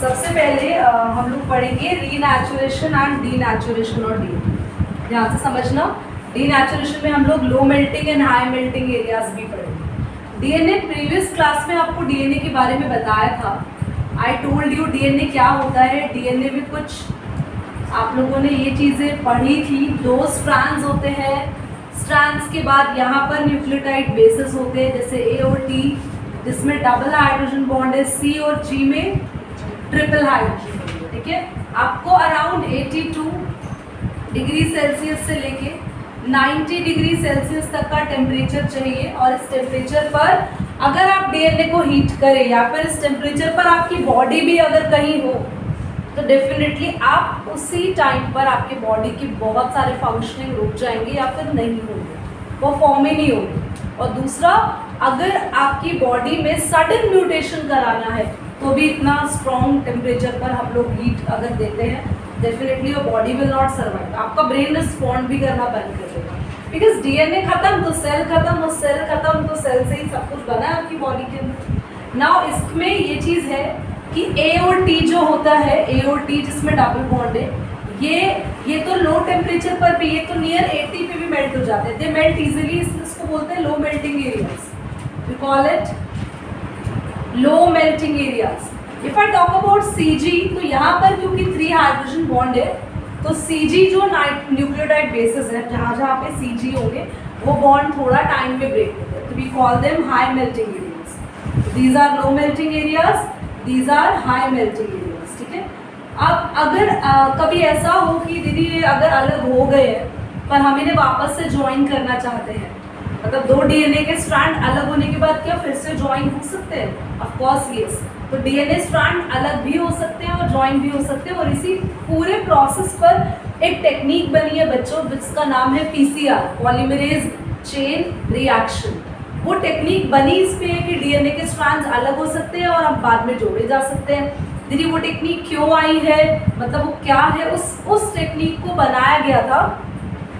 सबसे पहले हम लोग पढ़ेंगे रीनैचुरेशन एंड डीनैचुरेशन और डीएनए। ध्यान से समझना, डीनैचुरेशन में हम लोग low melting and high melting areas भी पढ़ेंगे। डीएनए प्रीवियस क्लास में आपको डीएनए के बारे में बताया था। आई टोल्ड यू डीएनए क्या होता है। डीएनए में कुछ आप लोगों ने ये चीज़ें पढ़ी थी। 2 स्ट्रैंड्स होते हैं। स्ट्रैंड्स के बाद यहाँ पर न्यूक्लियोटाइड बेसेस होते हैं जैसे ए और टी, जिसमें डबल हाइड्रोजन बॉन्ड है। सी और जी में ट्रिपल हाइड्रोजन। ठीक है, आपको अराउंड 82 डिग्री सेल्सियस से लेके 90 डिग्री सेल्सियस तक का टेम्परेचर चाहिए। और इस टेम्परेचर पर अगर आप डीएनए को हीट करें या फिर इस टेम्परेचर पर आपकी बॉडी भी अगर कहीं हो तो डेफिनेटली आप उसी टाइम पर आपकी बॉडी की बहुत सारे फंक्शनिंग रुक जाएंगे या फिर नहीं होंगे, वो फॉर्म ही नहीं होंगे। और दूसरा, अगर आपकी बॉडी में सडन म्यूटेशन कराना है तो भी इतना स्ट्रॉन्ग टेम्परेचर पर हम लोग हीट अगर देते हैं definitely your body will not survive. आपका ब्रेन रिस्पॉन्ड भी करना बंद कर देगा, बिकॉज डीएनए खत्म तो सेल खत्म और सेल खत्म तो सेल से ही सब कुछ बना है आपकी बॉडी के अंदर। नाउ इसमें ये चीज़ है कि ए और टी जो होता है, ए और टी जिसमें डबल बॉन्ड है, ये तो लो टेम्परेचर पर भी, ये तो नियर 80 पे भी मेल्ट हो जाते हैं। दे मेल्ट इजीली, इसको बोलते हैं low melting areas. We call it low melting areas. If I talk about Cg, तो यहाँ पर क्योंकि 3 हाइड्रोजन बॉन्ड है तो Cg जो न्यूक्लियोटाइड बेसिस है, जहाँ जहाँ पे Cg होंगे वो बॉन्ड थोड़ा टाइम में ब्रेक होते हैं। तो we call them high melting areas. These are low melting areas, these are high melting areas. ठीक है, अब अगर कभी ऐसा हो कि दीदी ये अगर अलग हो गए हैं पर हम इन्हें वापस से ज्वाइन करना चाहते हैं, मतलब 2 डीएनए के स्ट्रैंड अलग होने के बाद क्या फिर से ज्वाइन हो सकते हैं? Of course yes. तो डीएनए स्ट्रैंड अलग भी हो सकते हैं और ज्वाइन भी हो सकते हैं। और इसी पूरे प्रोसेस पर एक टेक्निक बनी है बच्चों, जिसका नाम है पीसीआर, पॉलीमरेज चेन रिएक्शन। वो टेक्निक बनी इस पे है कि डीएनए के स्ट्रैंड्स अलग हो सकते हैं और अब बाद में जोड़े जा सकते हैं। दीदी वो टेक्निक क्यों आई है, मतलब वो क्या है? उस टेक्निक को बनाया गया था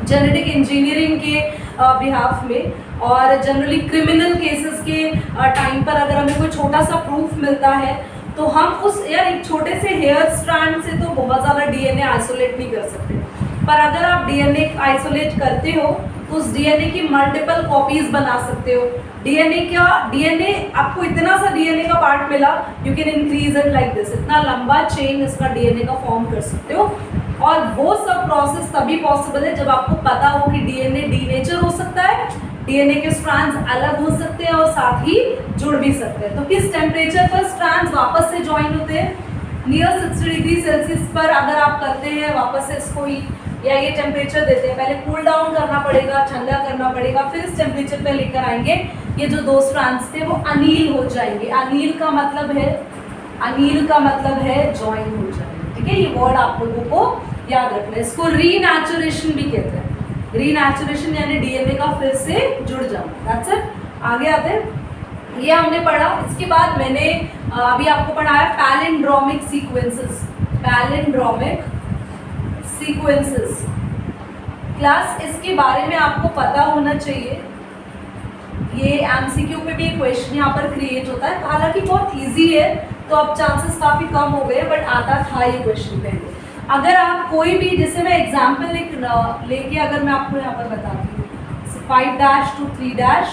जेनेटिक इंजीनियरिंग के बिहाफ में। और जनरली क्रिमिनल केसेस के टाइम पर अगर हमें कोई छोटा सा प्रूफ मिलता है तो हम उस एक छोटे से हेयर स्ट्रैंड से तो बहुत ज़्यादा डीएनए आइसोलेट नहीं कर सकते, पर अगर आप डीएनए आइसोलेट करते हो तो उस डीएनए की मल्टीपल कॉपीज बना सकते हो। डीएनए आपको इतना सा डीएनए का पार्ट मिला, you can increase it like this, इतना लंबा चेन इसका डीएनए का फॉर्म कर सकते हो। और वो सब प्रोसेस तभी पॉसिबल है जब आपको पता हो कि डीएनए डीनेचर हो सकता है, डीएनए के स्ट्रैंड्स अलग हो सकते हैं और साथ ही जुड़ भी सकते हैं। तो किस टेम्परेचर पर स्ट्रैंड्स वापस से ज्वाइन होते हैं? नियर 60 डिग्री सेल्सियस पर अगर आप करते हैं वापस से इसको ही, या ये टेम्परेचर देते हैं, पहले कूल डाउन करना पड़ेगा, ठंडा करना पड़ेगा, फिर इस टेम्परेचर पे लेकर आएंगे, ये जो 2 स्ट्रैंड्स थे वो अनील हो जाएंगे। अनील का मतलब है ज्वाइन हो जाएंगे। ठीक है, ये वर्ड आप लोगों को याद रखना है। इसको रीनैचुरेशन भी कहते हैं। रीनैचुरेशन यानी डीएनए का फिर से जुड़ जाना। That's it. आगे आते हैं, ये हमने पढ़ा। इसके बाद मैंने अभी आपको पढ़ाया palindromic sequences. Palindromic sequences class, इसके बारे में आपको पता होना चाहिए। ये एमसीक्यू पे भी क्वेश्चन यहाँ पर क्रिएट होता है, हालांकि बहुत इजी है तो अब चांसेस काफ़ी कम हो गए, बट आता था ये क्वेश्चन पहले। अगर आप कोई भी, जैसे मैं एग्जाम्पल लेके अगर मैं आपको यहाँ पर बताती हूँ 5' to 3'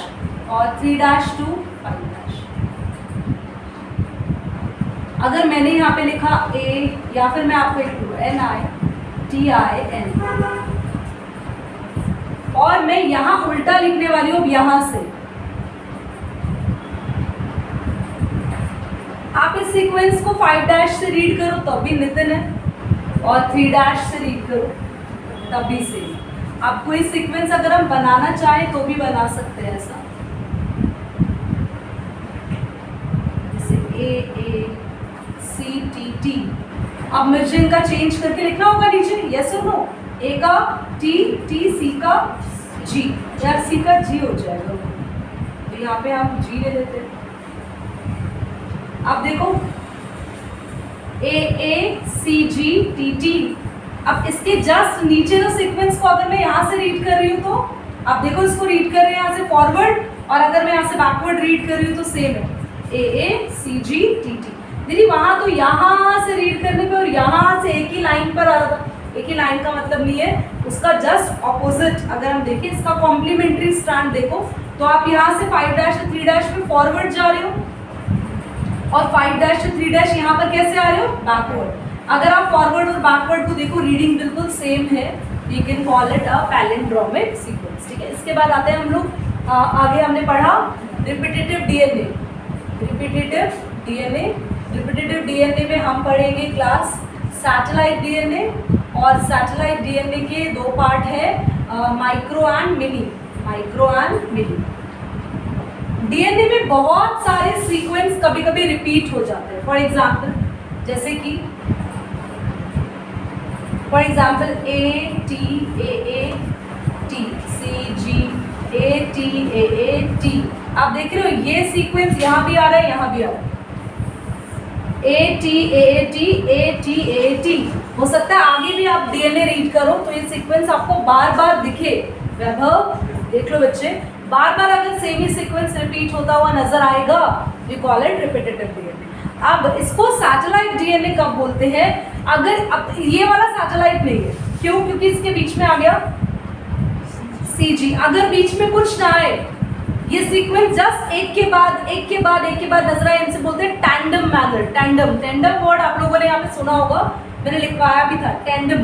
और 3' to 5', अगर मैंने यहाँ पे लिखा A या फिर मैं आपको एक NITIN और मैं यहाँ उल्टा लिखने वाली हूँ यहाँ से, आप इस सीक्वेंस को 5' से रीड करो तब भी नितिन है, और 3' से रीड करो तब भी सेम। आपको इस सीक्वेंस अगर हम बनाना चाहें तो भी बना सकते हैं ऐसा, जैसे AACTT। अब मुझे इनका चेंज करके लिखना होगा नीचे, यस और नो। A का T, C का G, यार C का G हो जाएगा तो यहाँ पे हम G ले लेते हैं। अब देखो AACGTT, अब इसके जस्ट नीचे जो सीक्वेंस को अगर मैं यहाँ से रीड कर रही हूँ तो अब देखो इसको रीड कर रहे हैं यहाँ से फॉरवर्ड, और अगर मैं यहाँ से बैकवर्ड रीड कर रही हूँ तो सेम है AACGTT। दीदी वहाँ तो यहाँ से रीड करने पे और यहाँ से एक ही लाइन पर आ रहा था। एक ही लाइन का मतलब नहीं है, उसका जस्ट ऑपोजिट। अगर हम देखें इसका कॉम्प्लीमेंट्री स्ट्रैंड देखो तो आप यहाँ से 5' से 3' में फॉरवर्ड जा रहे हो और 5' से 3' यहाँ पर कैसे आ रहे हो, बैकवर्ड। अगर आप फॉरवर्ड और बैकवर्ड को देखो रीडिंग बिल्कुल सेम है, you can call it a palindromic sequence. ठीक है, इसके बाद आते हैं हम लोग आगे हमने पढ़ा repetitive DNA. Repetitive DNA, repetitive DNA में हम पढ़ेंगे क्लास सैटेलाइट डीएनए, और सैटेलाइट डीएनए के दो पार्ट है, micro and mini. Micro and mini. DNA में बहुत सारे सीक्वेंस कभी कभी रिपीट हो जाते हैं। फॉर एग्जाम्पल जैसे कि for example ATAAT, CG ATAAT, आप देख रहे हो ये सीक्वेंस यहाँ भी आ रहा है, यहाँ भी आ रहा है। ATAAT हो सकता है आगे भी आप डीएनए रीड करो तो ये सीक्वेंस आपको बार बार दिखे। वैभव देख लो बच्चे, बार बार अगर सेम ही सीक्वेंस रिपीट होता हुआ नजर आएगा, we call it repetitive DNA. अब इसको सैटेलाइट डीएनए कब बोलते हैं, अगर अब ये वाला सैटेलाइट नहीं है, क्यों, क्योंकि इसके बीच में आ गया CG। अगर बीच में कुछ ना आए, ये सीक्वेंस जस्ट एक के बाद एक के बाद एक के बाद नजर आए, इनसे बोलते हैं tandem manner. Tandem, tandem word आप लोगों ने यहाँ पे सुना होगा, मैंने लिखवाया भी था टैंडम।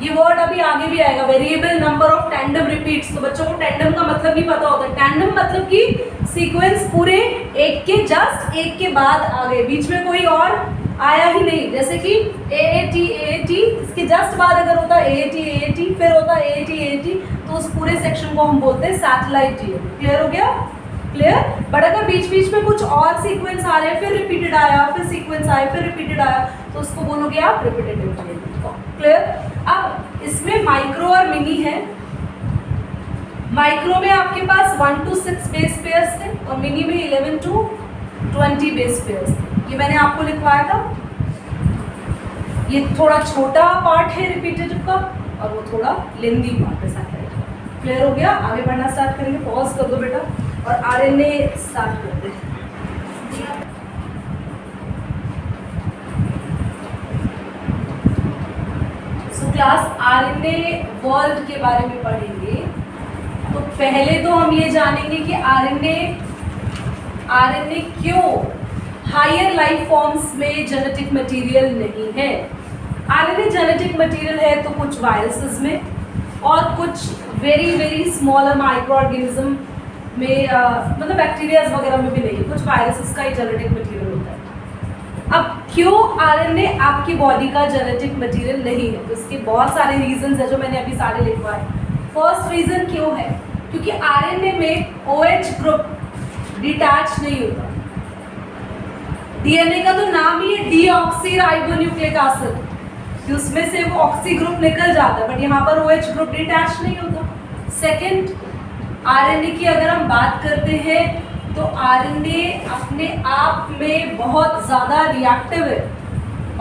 ये वर्ड अभी आगे भी आएगा, variable number of tandem repeats. तो बच्चों को टैंडम का मतलब नहीं पता होता। टैंडम मतलब कि सीक्वेंस पूरे एक के जस्ट एक के बाद आ गए, बीच में कोई और आया ही नहीं। जैसे कि AAT, इसके जस्ट बाद अगर होता AAT, फिर होता AAT, तो उस पूरे सेक्शन को हम बोलते हैं सैटेलाइट डीएनए। क्लियर हो गया, क्लियर। बट अगर बीच बीच में कुछ और सीक्वेंस आ रहे हैं, फिर रिपीटेड आया, फिर सीक्वेंस आए, फिर रिपीटेड आया, तो उसको बोलोगे आप रिपीटेटिव डीएनए। क्लियर। अब इसमें माइक्रो और मिनी है। माइक्रो में आपके पास 1 to 6 बेस पेयर्स थे और मिनी में 11 to 20 बेस पेयर्स थे। ये मैंने आपको लिखवाया था। ये थोड़ा छोटा पार्ट है रिपीटेटिव का और वो थोड़ा लेंदी पार्ट है सैटेलाइट का। क्लियर हो गया, आगे बढ़ना स्टार्ट करेंगे। पॉज कर दो बेटा और RNA स्टार्ट करते हैं। सो क्लास RNA वर्ल्ड के बारे में पढ़ेंगे। तो पहले तो हम ये जानेंगे कि RNA क्यों हायर लाइफ फॉर्म्स में जेनेटिक मटेरियल नहीं है। RNA जेनेटिक मटेरियल है तो कुछ वायरसेस में और कुछ very very smaller micro organism में, मतलब बैक्टीरियाज वगैरह में भी नहीं है, कुछ वायरसेस का ही जेनेटिक मटेरियल होता है। अब क्यों RNA आपकी बॉडी का जेनेटिक मटेरियल नहीं है, तो इसके बहुत सारे रीजंस है जो मैंने अभी सारे लिखवाए। फर्स्ट रीजन क्यों है, क्योंकि RNA में OH ग्रुप डिटैच नहीं होता। DNA का तो नाम ही है डीऑक्सीराइबोन्यूक्लिक एसिड, उसमें से वो ऑक्सी ग्रुप निकल जाता है, बट यहाँ पर OH ग्रुप डिटैच नहीं होता। सेकंड, RNA की अगर हम बात करते हैं तो RNA अपने आप में बहुत ज़्यादा रिएक्टिव है,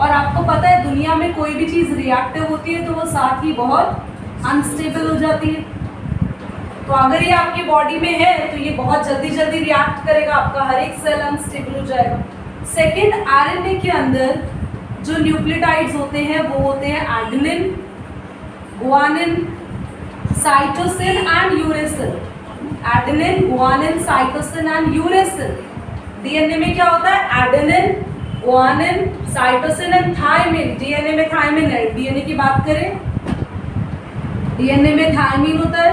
और आपको पता है दुनिया में कोई भी चीज़ रिएक्टिव होती है तो वो साथ ही बहुत अनस्टेबल हो जाती है। तो अगर ये आपकी बॉडी में है तो ये बहुत जल्दी जल्दी रिएक्ट करेगा, आपका हर एक सेल अनस्टेबल हो जाएगा। सेकेंड, RNA के अंदर जो न्यूक्लियोटाइड्स होते हैं वो होते हैं adenine, guanine, cytosine and uracil. Adenine, guanine, cytosine and uracil. DNA में क्या होता है, adenine, guanine, cytosine and thymine. DNA में थायमिन है। डीएनए की बात करें, डीएनए में थायमिन होता है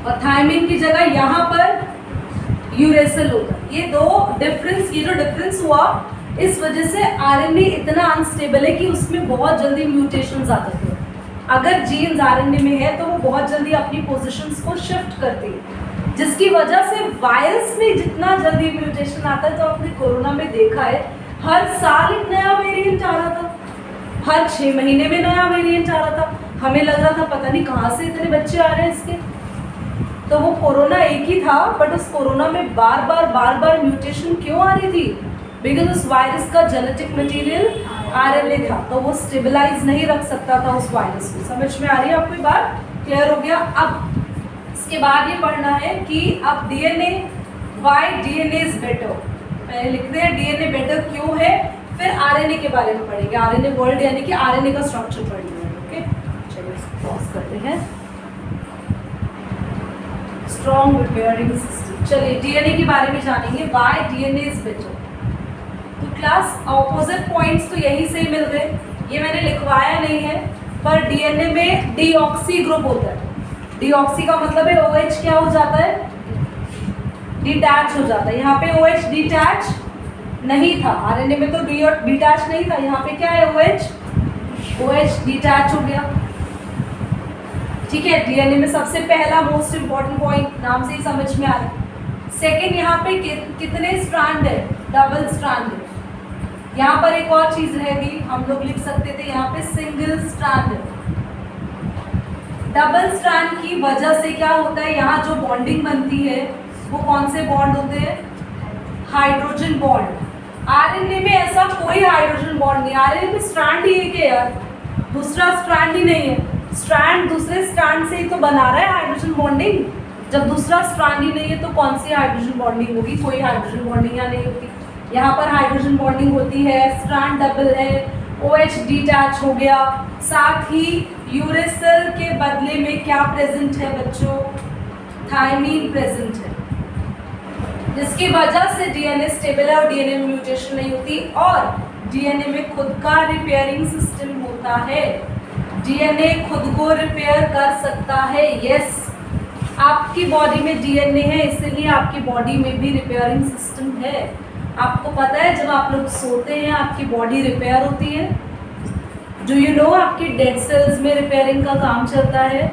और थायमिन की जगह यहाँ पर यूरेसिल होता है। ये दो डिफरेंस, ये जो डिफरेंस हुआ इस वजह से RNA इतना अनस्टेबल है कि उसमें बहुत जल्दी म्यूटेशंस आ जाते हैं। अगर जीन्स RNA में है तो वो बहुत जल्दी अपनी पोजीशंस को शिफ्ट करती है, जिसकी वजह से वायरस में जितना जल्दी म्यूटेशन आता है, तो आपने कोरोना में देखा है हर साल एक नया वेरिएंट आ रहा था, हर 6 महीने में नया वेरिएंट आ रहा था। हमें लग रहा था पता नहीं कहाँ से इतने बच्चे आ रहे हैं इसके। तो वो कोरोना एक ही था, बट उस कोरोना में बार बार म्यूटेशन क्यों आ रही थी, बिकॉज उस वायरस का जेनेटिक मटेरियल RNA था, तो वो स्टेबलाइज नहीं रख सकता था उस वायरस को। समझ में आ रही है आपको बात, क्लियर हो गया। अब इसके बाद ये पढ़ना है कि अब DNA, why DNA is better. मैंने लिख दिया डीएनए बेटर क्यों है, फिर आरएनए के बारे में पढ़ेंगे, आरएनए वर्ल्ड यानी कि आरएनए का स्ट्रक्चर पढ़ेंगे। ओके, चलिए पॉज करते हैं। Strong repairing system. चलिए डीएनए के बारे में जानेंगे, व्हाई डीएनए इज बेटर। तो क्लास ऑपोजिट पॉइंट्स तो यहीं से ही मिल गए, ये मैंने लिखवाया नहीं है, पर डीएनए में डीऑक्सी ग्रुप होता है। डीऑक्सी का मतलब है OH क्या हो जाता है, डिटैच हो जाता है। यहाँ पे OH डिटैच नहीं था, आरएनए में तो डिटैच नहीं था, यहाँ पे क्या है OH डिटैच हो गया। ठीक है, डीएनए में सबसे पहला मोस्ट इंपॉर्टेंट पॉइंट नाम से ही समझ में आ रहा है। सेकेंड, यहाँ पे कितने स्ट्रैंड है, डबल स्ट्रैंड है। यहाँ पर एक और चीज रहेगी, हम लोग लिख सकते थे यहाँ पे सिंगल स्ट्रैंड है। डबल स्ट्रैंड की वजह से क्या होता है, यहाँ जो बॉन्डिंग बनती है वो कौन से बॉन्ड होते हैं, हाइड्रोजन बॉन्ड। आरएनए में ऐसा कोई हाइड्रोजन बॉन्ड नहीं, आरएनए में स्ट्रैंड ही एक है यार, दूसरा स्ट्रैंड ही नहीं है। स्ट्रैंड दूसरे स्ट्रैंड से ही तो बना रहा है हाइड्रोजन बॉन्डिंग, जब दूसरा स्ट्रैंड ही नहीं है तो कौन सी हाइड्रोजन बॉन्डिंग होगी, कोई हाइड्रोजन बॉन्डिंग यहाँ नहीं होती। यहाँ पर हाइड्रोजन बॉन्डिंग होती है, स्ट्रैंड डबल है, OH डिटैच हो गया, साथ ही यूरेसिल के बदले में क्या प्रेजेंट है बच्चों, थायमीन प्रेजेंट है, जिसकी वजह से डीएनए स्टेबल है और डीएनए में म्यूटेशन नहीं होती और डीएनए में खुद का रिपेयरिंग सिस्टम होता है। डीएनए खुद को रिपेयर कर सकता है। यस, आपकी बॉडी में डीएनए है, इसलिए आपकी बॉडी में भी रिपेयरिंग सिस्टम है। आपको पता है जब आप लोग सोते हैं आपकी बॉडी रिपेयर होती है। डू यू नो आपकी डेड सेल्स में रिपेयरिंग का काम चलता है।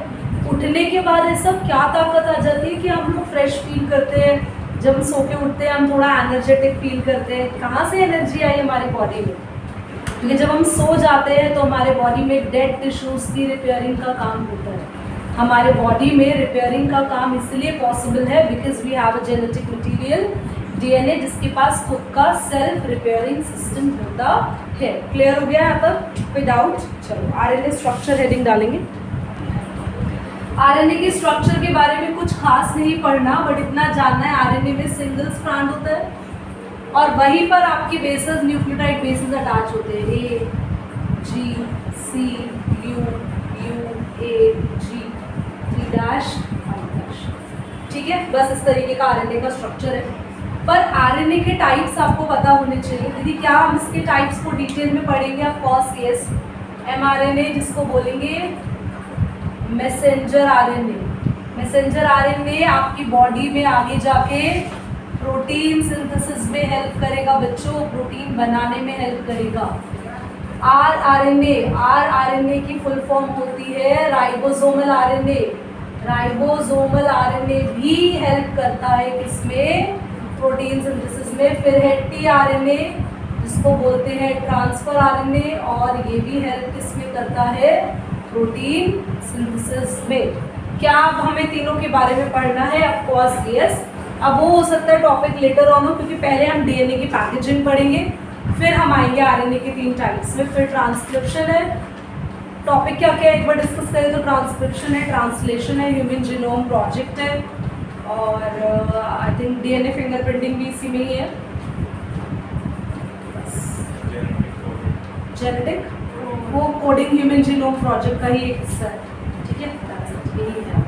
उठने के बाद ऐसा क्या ताकत आ जाती है कि हम लोग फ्रेश फील करते हैं, जब हम सो के उठते हैं हम थोड़ा एनर्जेटिक फील करते हैं। कहाँ से एनर्जी आई हमारी बॉडी में, क्योंकि जब हम सो जाते हैं तो हमारे बॉडी में डेड टिश्यूज़ की रिपेयरिंग का काम होता है। हमारे बॉडी में रिपेयरिंग का काम इसलिए पॉसिबल है because we have a genetic material DNA जिसके पास खुद का सेल्फ रिपेयरिंग सिस्टम होता है। क्लियर हो गया यहाँ तक, कोई डाउट? चलो आरएनए स्ट्रक्चर हेडिंग डालेंगे। आरएनए के स्ट्रक्चर के बारे में कुछ खास नहीं पढ़ना, बट इतना जानना है आरएनए में सिंगल स्ट्रैंड होता है और वहीं पर आपकी बेसेस न्यूक्लियोटाइड बेसेस अटैच होते हैं, A G C U U A G T dash I dash. ठीक है, बस इस तरीके का आरएनए का स्ट्रक्चर है। पर आरएनए के टाइप्स आपको पता होने चाहिए। दीदी क्या हम इसके टाइप्स को डिटेल में पढ़ेंगे? Of course yes. एमआरएनए जिसको बोलेंगे मैसेंजर आरएनए। मैसेंजर आरएनए आपकी बॉडी में आगे जाके प्रोटीन सिंथेसिस में हेल्प करेगा बच्चों, प्रोटीन बनाने में हेल्प करेगा। आरएनए की फुल फॉर्म होती है राइबोसोमल आरएनए। राइबोसोमल आरएनए भी हेल्प करता है किसमें? प्रोटीन सिंथेसिस में। फिर है टीआरएनए जिसको बोलते हैं ट्रांसफर आरएनए और ये भी हेल्प किसमें करता है? प्रोटीन सिंथेसिस में। क्या अब हमें तीनों के बारे में पढ़ना है? Of course yes. अब वो हो सकता है टॉपिक लेटर ऑन हो, क्योंकि पहले हम डीएनए की पैकेजिंग पढ़ेंगे, फिर हम आएंगे आरएनए के 3 टाइप्स में, फिर ट्रांसक्रिप्शन है। टॉपिक क्या क्या एक बार डिस्कस करें तो ट्रांसक्रिप्शन है, ट्रांसलेशन है, ह्यूमन जीनोम प्रोजेक्ट है और आई थिंक डीएनए फिंगरप्रिंटिंग भी इसी में ही है। जेनेटिक वो कोडिंग ह्यूमन जीनोम प्रोजेक्ट का ही एक हिस्सा है। ठीक है, यही है।